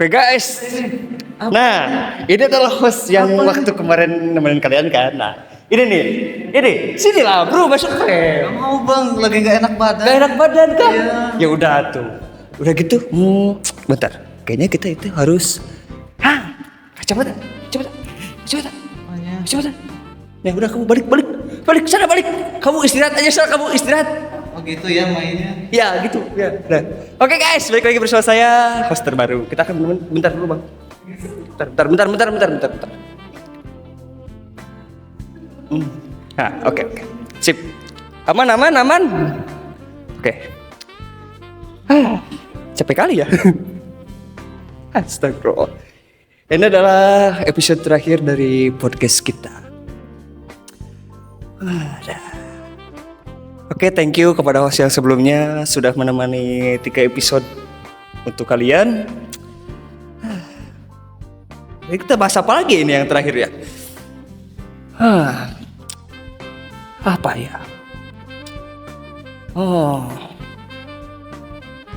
Oke guys, nah ini adalah host yang waktu kemarin nemenin kalian kan. Nah ini sinilah bro, masuk Gak mau bang, lagi gak enak badan. Gak enak badan kan? Iya. Ya udah tuh, udah gitu. Bentar, kayaknya kita itu harus. Cepetan. Nah udah kamu balik sana balik. Kamu istirahat aja sana, kamu istirahat. Oh gitu ya mainnya. Ya gitu ya. Nah. Oke guys, balik lagi bersama saya host terbaru. Kita akan bentar dulu bang. Bentar. Nah, oke. Sip. Aman. Oke. Capek kali ya. Astagfirullah. Ini adalah episode terakhir dari podcast kita. Oke, thank you kepada host yang sebelumnya sudah menemani 3 episode untuk kalian. Jadi kita bahas apa lagi ini yang terakhir ya? Apa ya?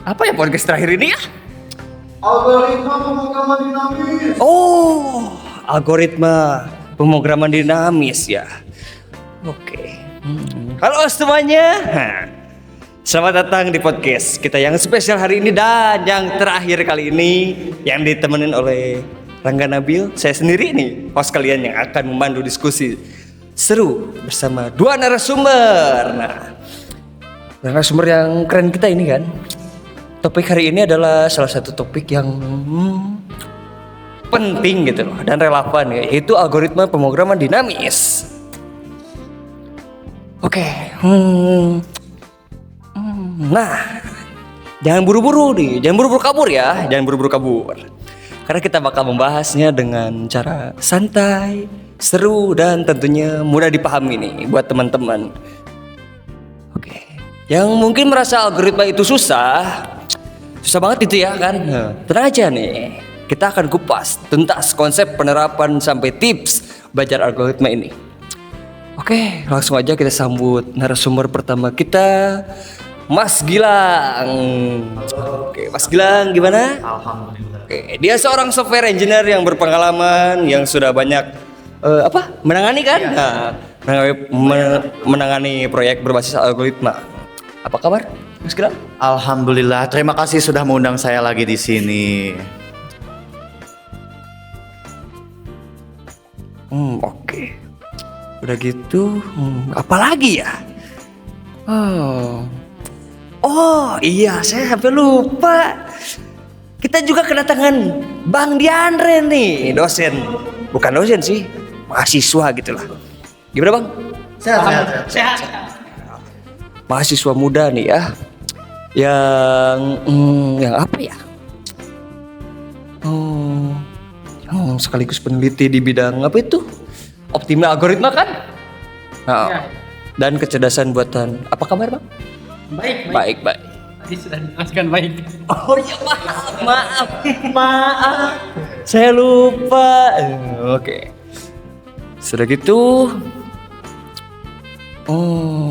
Apa ya podcast terakhir ini ya? Algoritma pemrograman dinamis. Algoritma pemrograman dinamis ya. Oke. Halo semuanya. Selamat datang di podcast kita yang spesial hari ini dan yang terakhir kali ini yang ditemenin oleh Rangga Nabil. Saya sendiri nih host kalian yang akan memandu diskusi seru bersama 2 narasumber. Nah, narasumber yang keren kita ini kan. Topik hari ini adalah salah satu topik yang penting gitu loh dan relevan ya, yaitu algoritma pemrograman dinamis. Oke, nah, jangan buru-buru kabur ya, karena kita bakal membahasnya dengan cara santai, seru dan tentunya mudah dipahami nih buat teman-teman. Oke, yang mungkin merasa algoritma itu susah banget itu ya kan? Tenang aja nih, kita akan kupas tuntas konsep penerapan sampai tips belajar algoritma ini. Oke, langsung aja kita sambut narasumber pertama kita, Mas Gilang. Oke, Mas Gilang gimana? Alhamdulillah. Oke, dia seorang software engineer yang berpengalaman, yang sudah banyak menangani kan? Menangani proyek berbasis algoritma. Apa kabar, Mas Gilang? Alhamdulillah. Terima kasih sudah mengundang saya lagi di sini. Oke. Udah gitu, apa lagi ya? Oh iya, saya sampai lupa. Kita juga kedatangan Bang Diandre nih, dosen. Bukan dosen sih, mahasiswa gitulah. Gimana Bang? Sehat. Mahasiswa muda nih ya. Yang apa ya? Sekaligus peneliti di bidang apa itu? Optimal algoritma kan? Ya. Dan kecerdasan buatan. Apa kabar Bang? Baik. Baik. Tadi sudah dijelaskan baik. Oh iya maaf. Saya lupa. Oke. Sudah gitu.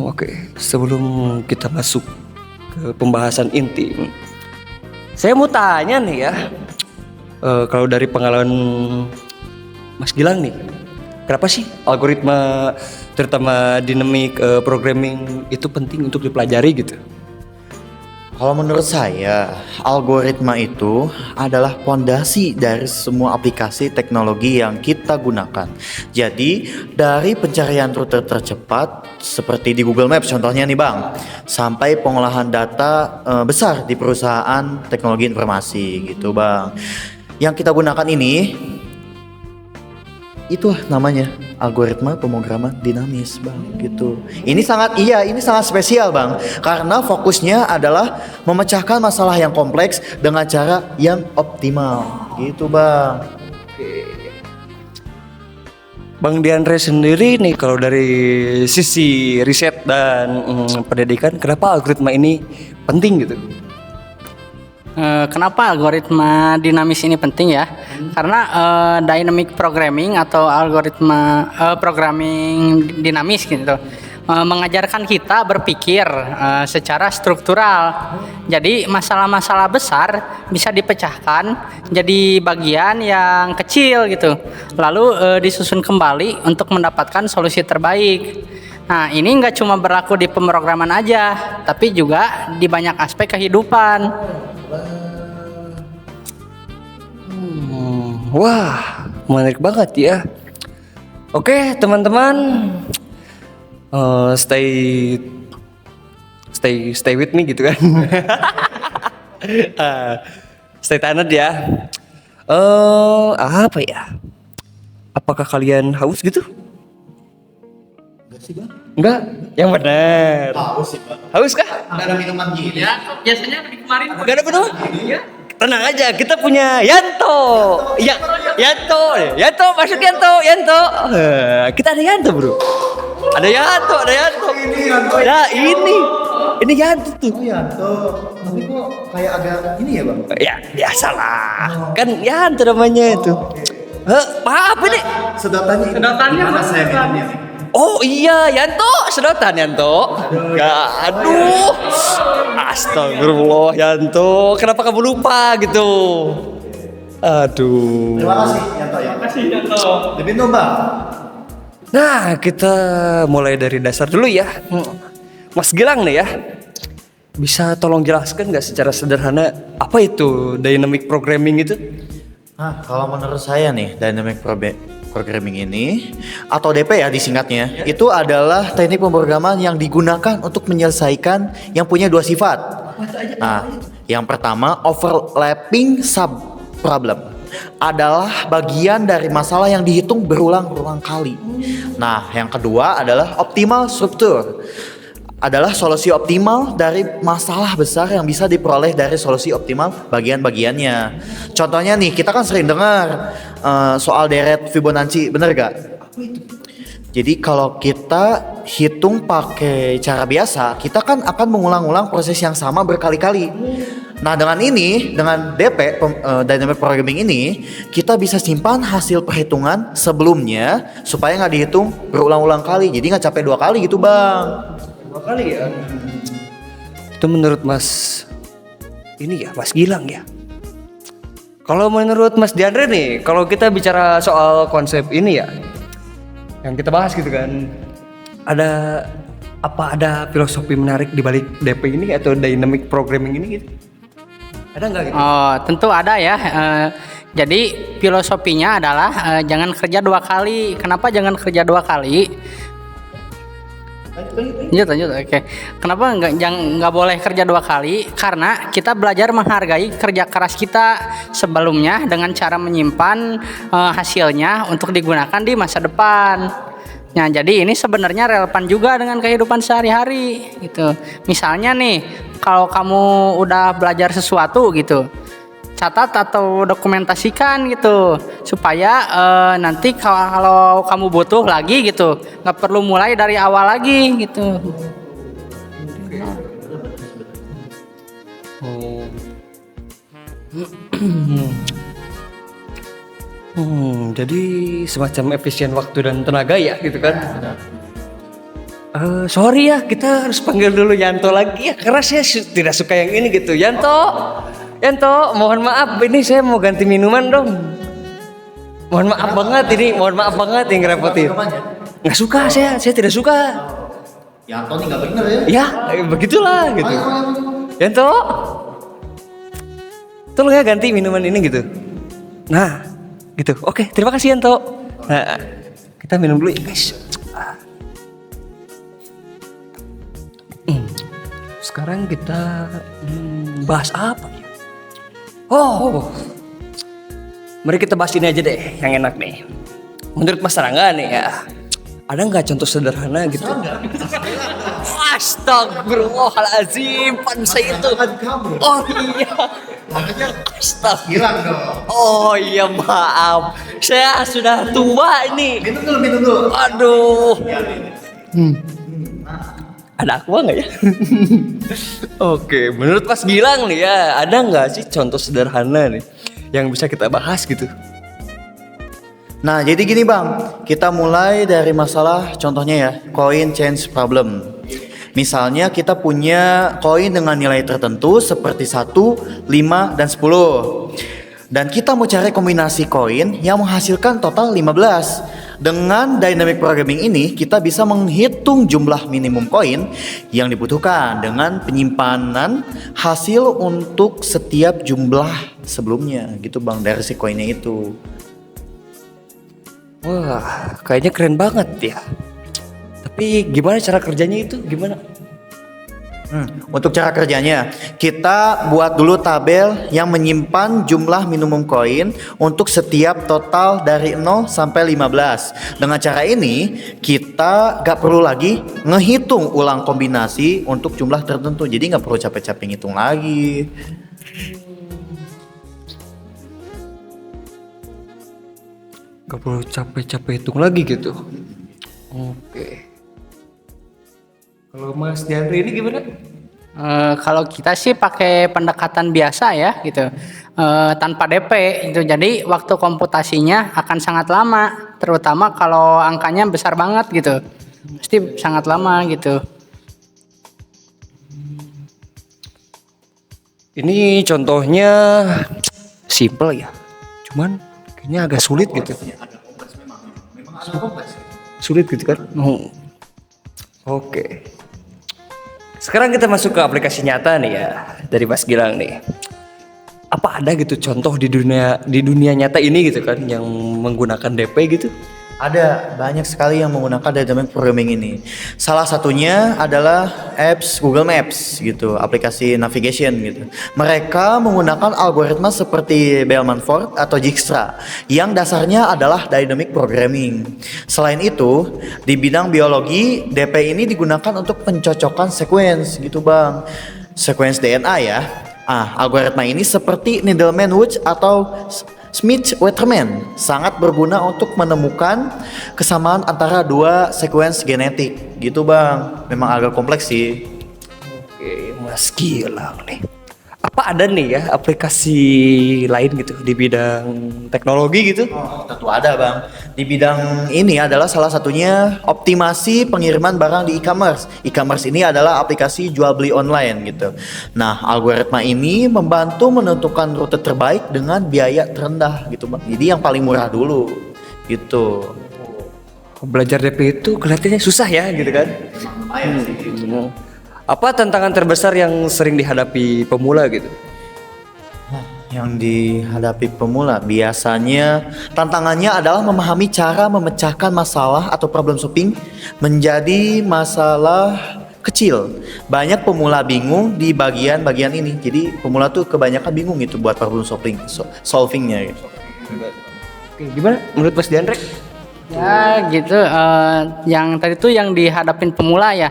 Oke. Sebelum kita masuk ke pembahasan inti, saya mau tanya nih ya. Kalau dari pengalaman Mas Gilang nih, kenapa sih algoritma terutama dynamic programming itu penting untuk dipelajari gitu? Kalau menurut saya, algoritma itu adalah fondasi dari semua aplikasi teknologi yang kita gunakan. Jadi, dari pencarian rute tercepat seperti di Google Maps contohnya nih Bang, sampai pengolahan data besar di perusahaan teknologi informasi gitu Bang. Yang kita gunakan ini Itulah namanya algoritma pemrograman dinamis, Bang, gitu. Ini sangat spesial, Bang, karena fokusnya adalah memecahkan masalah yang kompleks dengan cara yang optimal, gitu, Bang. Bang Diandre sendiri nih kalau dari sisi riset dan pendidikan, kenapa algoritma ini penting gitu? Kenapa algoritma dinamis ini penting ya? Karena dynamic programming atau algoritma programming dinamis gitu mengajarkan kita berpikir secara struktural. Jadi masalah-masalah besar bisa dipecahkan jadi bagian yang kecil gitu. Lalu disusun kembali untuk mendapatkan solusi terbaik. Nah, ini nggak cuma berlaku di pemrograman aja, tapi juga di banyak aspek kehidupan. Wah, menarik banget ya. Oke, teman-teman, stay with me gitu kan. Stay tuned ya. Apa ya? Apakah kalian haus gitu? Enggak sih, Bang. Enggak, yang benar. Haus sih, Bang. Haus kah? Enggak ada minuman gini. Ya, biasanya di kemarin. Gak ada betul? Tenang aja, kita punya Yanto. Ya, Yanto masuk Yanto. Kita ada Yanto, bro. Ada Yanto. Ini Yanto. Nah, ini Yanto tuh. Oh, Yanto. Tapi kok kayak agak ini ya, Bang? Ya, biasalah. Kan Yanto namanya itu. Maaf ini. Sedotannya ini. Sedotannya Mana mana saya sedotannya? minumnya? Oh iya, Yanto, sedotan Yanto. Aduh. Astagfirullah, Yanto. Kenapa kamu lupa gitu? Aduh. Terima kasih, Yanto ya. Terima kasih Yanto. Diminum, Bang. Nah, kita mulai dari dasar dulu ya. Mas Gilang nih ya. Bisa tolong jelaskan nggak secara sederhana apa itu dynamic programming itu? Nah, kalau menurut saya nih, dynamic programming ini atau DP ya disingkatnya, itu adalah teknik pemrograman yang digunakan untuk menyelesaikan yang punya dua sifat. Nah, yang pertama overlapping subproblem adalah bagian dari masalah yang dihitung berulang-ulang kali. Nah, yang kedua adalah optimal struktur. Adalah solusi optimal dari masalah besar yang bisa diperoleh dari solusi optimal bagian-bagiannya. Contohnya nih, kita kan sering dengar soal deret Fibonacci, bener gak? Jadi kalau kita hitung pakai cara biasa, kita kan akan mengulang-ulang proses yang sama berkali-kali. Nah, dengan DP, Dynamic Programming ini, kita bisa simpan hasil perhitungan sebelumnya supaya nggak dihitung berulang-ulang kali. Jadi nggak capek 2 kali gitu, Bang. 2 kali ya? Itu menurut Mas Gilang ya. Kalau menurut Mas Diandre nih, kalau kita bicara soal konsep ini ya, yang kita bahas gitu kan, ada filosofi menarik di balik DP ini atau dynamic programming ini gitu? Ada nggak gitu? Oh, tentu ada ya. Jadi filosofinya adalah jangan kerja 2 kali. Kenapa jangan kerja 2 kali? Lanjut. Oke. Kenapa nggak boleh kerja 2 kali? Karena kita belajar menghargai kerja keras kita sebelumnya dengan cara menyimpan hasilnya untuk digunakan di masa depan. Nah, jadi ini sebenarnya relevan juga dengan kehidupan sehari-hari gitu. Misalnya nih, kalau kamu udah belajar sesuatu gitu, catat atau dokumentasikan gitu supaya nanti kalau kamu butuh lagi gitu nggak perlu mulai dari awal lagi gitu. Jadi semacam efisien waktu dan tenaga ya gitu kan? Sorry ya, kita harus panggil dulu Yanto lagi ya karena saya tidak suka yang ini gitu. Yanto, mohon maaf, ini saya mau ganti minuman dong. Mohon maaf banget yang ngerepotin. Nggak suka saya tidak suka. Yanto nih nggak bener ya? Ya, begitulah gitu. Yanto, tolong ya ganti minuman ini gitu. Nah, gitu. Oke, terima kasih Yanto. Nah, kita minum dulu ya guys. Sekarang kita bahas apa ya? Oh, mari kita bahas ini aja deh, yang enak nih. menurut Mas Rangga nih ya, ada nggak contoh sederhana gitu? Astagfirullahaladzim, pan saya itu. Oh iya. Astagfirullah. Oh iya, maaf. Saya sudah tua ini. Minum dulu. Aduh. Ada aqua nggak ya? Oke, menurut Mas Gilang nih ya, ada nggak sih contoh sederhana nih yang bisa kita bahas gitu? Nah, jadi gini Bang, kita mulai dari masalah contohnya ya, coin change problem. Misalnya kita punya koin dengan nilai tertentu seperti 1, 5, dan 10. Dan kita mau cari kombinasi koin yang menghasilkan total 15. Dengan dynamic programming ini, kita bisa menghitung jumlah minimum koin yang dibutuhkan dengan penyimpanan hasil untuk setiap jumlah sebelumnya gitu Bang, dari si koinnya itu. Wah, kayaknya keren banget ya. Tapi gimana cara kerjanya itu? Gimana? Untuk cara kerjanya, kita buat dulu tabel yang menyimpan jumlah minimum koin untuk setiap total dari 0 sampai 15. Dengan cara ini, kita gak perlu lagi ngehitung ulang kombinasi untuk jumlah tertentu. Jadi gak perlu capek-capek ngitung lagi. Gak perlu capek-capek hitung lagi gitu. Oke. Kalau Mas Diandri ini gimana? Kalau kita sih pakai pendekatan biasa ya gitu, tanpa DP itu. Jadi waktu komputasinya akan sangat lama, terutama kalau angkanya besar banget gitu, pasti sangat lama gitu. Ini contohnya simple ya, cuman kayaknya agak sulit gitu. Sulit gitu kan? Oke. Sekarang kita masuk ke aplikasi nyata nih ya dari Mas Gilang nih. Apa ada gitu contoh di dunia nyata ini gitu kan yang menggunakan DP gitu? Ada banyak sekali yang menggunakan dynamic programming ini. Salah satunya adalah apps Google Maps gitu, aplikasi navigation gitu. Mereka menggunakan algoritma seperti Bellman-Ford atau Dijkstra yang dasarnya adalah dynamic programming. Selain itu, di bidang biologi, DP ini digunakan untuk pencocokan sequence gitu Bang. Sequence DNA ya. Algoritma ini seperti Needleman-Woods atau Smith-Waterman sangat berguna untuk menemukan kesamaan antara dua sequence genetik gitu Bang. Memang agak kompleks sih. Oke, Mas Gilang nih. Apa ada nih ya aplikasi lain gitu di bidang teknologi gitu? Tentu ada Bang. Di bidang ini adalah salah satunya optimasi pengiriman barang di e-commerce. E-commerce ini adalah aplikasi jual beli online gitu. Nah, algoritma ini membantu menentukan rute terbaik dengan biaya terendah gitu Bang. Jadi yang paling murah dulu gitu. Belajar DP itu kelihatannya susah ya gitu kan? Apa tantangan terbesar yang sering dihadapi pemula gitu? Yang dihadapi pemula biasanya tantangannya adalah memahami cara memecahkan masalah atau problem solving menjadi masalah kecil. Banyak pemula bingung di bagian-bagian ini. Jadi pemula tuh kebanyakan bingung gitu buat problem solvingnya gitu. Oke, gimana menurut Mas Diandre? Ya gitu, yang tadi tuh yang dihadapin pemula ya,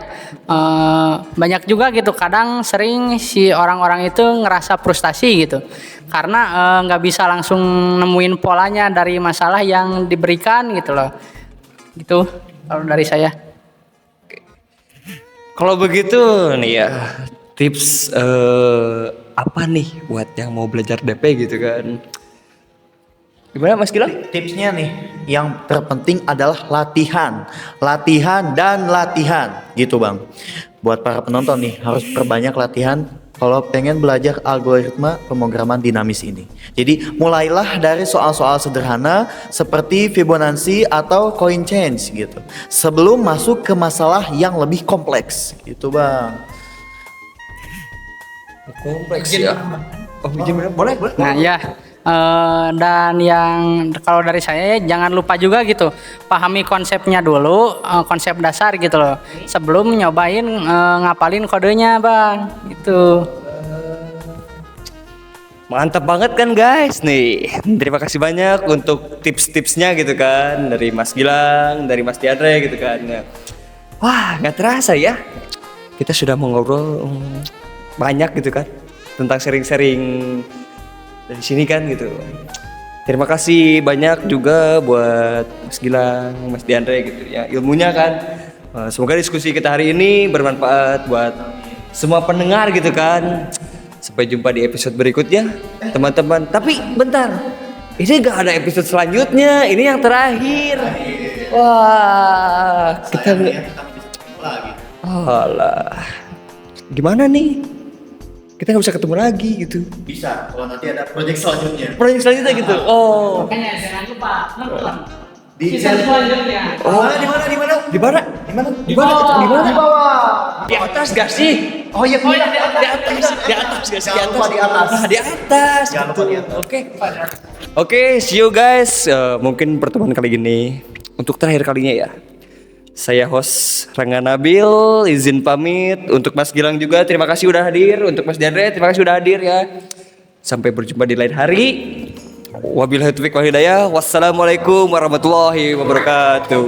banyak juga gitu. Kadang sering si orang-orang itu ngerasa frustasi gitu, karena nggak bisa langsung nemuin polanya dari masalah yang diberikan gitu loh. Gitu kalau dari saya. Kalau begitu nih ya, tips apa nih buat yang mau belajar DP gitu kan? Gimana Mas Gilang? Tipsnya nih, yang terpenting adalah latihan dan latihan gitu Bang. Buat para penonton nih harus perbanyak latihan kalau pengen belajar algoritma pemrograman dinamis ini. Jadi mulailah dari soal-soal sederhana seperti Fibonacci atau coin change gitu, sebelum masuk ke masalah yang lebih kompleks gitu Bang. Kompleks ya. Oh, boleh. Nah ya. Dan yang kalau dari saya jangan lupa juga gitu, pahami konsepnya dulu, konsep dasar gitu loh, sebelum nyobain ngapalin kodenya Bang gitu. Mantap banget kan guys nih. Terima kasih banyak untuk tips-tipsnya gitu kan dari Mas Gilang, dari Mas Diandre gitu kan. Wah, nggak terasa ya. Kita sudah mengobrol banyak gitu kan tentang sharing-sharing dari sini kan gitu. Terima kasih banyak juga buat Mas Gilang, Mas Diandre gitu ya ilmunya kan. Semoga diskusi kita hari ini bermanfaat buat semua pendengar gitu kan. Sampai jumpa di episode berikutnya, teman-teman. Tapi bentar, ini gak ada episode selanjutnya. Ini yang terakhir. Wah, kita lagi. alah, gimana nih? Kita nggak bisa ketemu lagi gitu. Bisa, kalau nanti ada proyek selanjutnya. Proyek selanjutnya gitu. Oh, Makanya jangan lupa nonton Di season selanjutnya. oh, di mana? Di mana? Di mana? Di bawah. Di atas gak sih? Oh iya, Di atas gak sih? Jangan lupa di atas. Nah, di atas. Jangan lupa di atas. Oke, see you guys. Mungkin pertemuan kali ini untuk terakhir kalinya ya. Saya host Rangga Nabil, izin pamit. Untuk Mas Gilang juga terima kasih udah hadir. Untuk Mas Diandre terima kasih udah hadir ya. Sampai berjumpa di lain hari. Wabillahi taufiq wal hidayah. Wassalamualaikum warahmatullahi wabarakatuh.